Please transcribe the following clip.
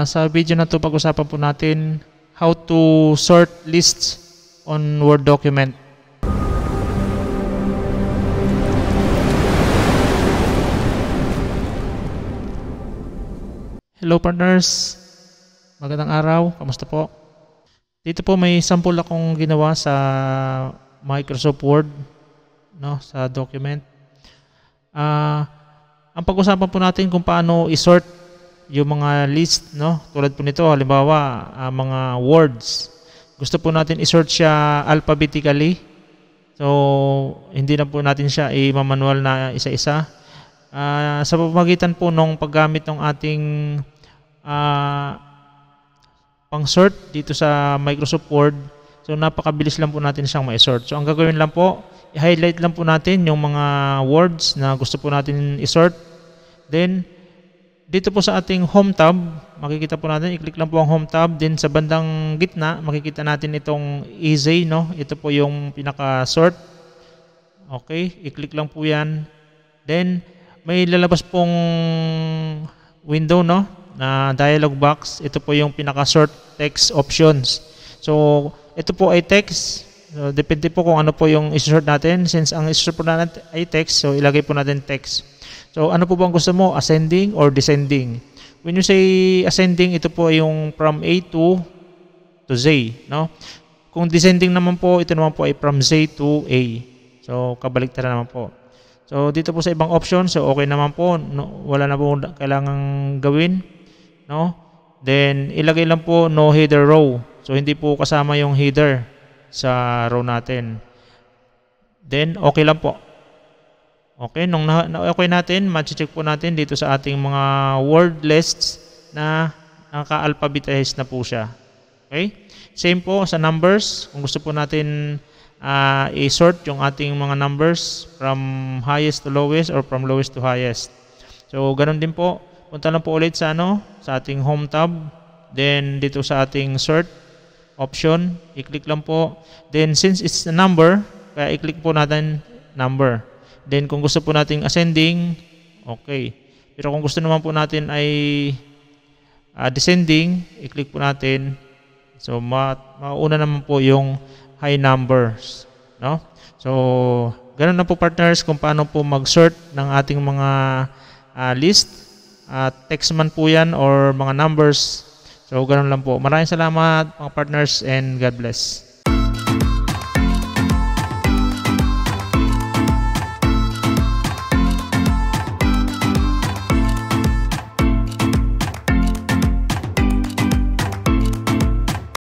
Sa video na to pag-usapan po natin how to sort lists on Word document. Hello partners, magandang araw, kamusta po? Dito po may sample akong ginawa sa Microsoft Word, no, sa document. Ang pag-usapan po natin kung paano i-sort yung mga list, no? Tulad po nito, halimbawa, mga words. Gusto po natin i-sort siya alphabetically. So, hindi na po natin siya i-manual na isa-isa. Sa pamamagitan po ng paggamit ng ating pang-sort dito sa Microsoft Word, so napakabilis lang po natin siyang ma-sort. So, ang gagawin lang po, i-highlight lang po natin yung mga words na gusto po natin i-sort. Then, dito po sa ating home tab, makikita po natin, i-click lang po ang home tab. Then, sa bandang gitna, makikita natin itong easy, no? Ito po yung pinaka-sort. Okay, i-click lang po yan. Then, may lalabas pong window, no? Na dialog box. Ito po yung pinaka-sort text options. So, ito po ay text. So, depende po kung ano po yung i-sort natin. Since ang i-sort po natin ay text, so ilagay po natin text. So, ano po bang gusto mo? Ascending or descending? When you say ascending, ito po yung from A to Z, no? Kung descending naman po, ito naman po ay from Z to A. So, kabaliktad naman po. So, dito po sa ibang option, so okay naman po. No, wala na po kailangang gawin, no? Then, ilagay lang po no header row. So, hindi po kasama yung header sa row natin. Then, okay lang po. Okay, nung na-okay natin, ma-check po natin dito sa ating mga word lists na naka-alphabetize na po siya. Okay? Same po sa numbers. Kung gusto po natin i-sort yung ating mga numbers from highest to lowest or from lowest to highest. So, ganun din po. Punta lang po ulit sa sa ating home tab. Then, dito sa ating sort option, i-click lang po. Then, since it's a number, kaya i-click po natin number. Then, kung gusto po natin ascending, okay. Pero kung gusto naman po natin ay descending, i-click po natin. So, mauna naman po yung high numbers, no? So, ganun na po partners kung paano po mag-sort ng ating mga list. Text man po yan or mga numbers. So, ganun lang po. Maraming salamat mga partners and God bless.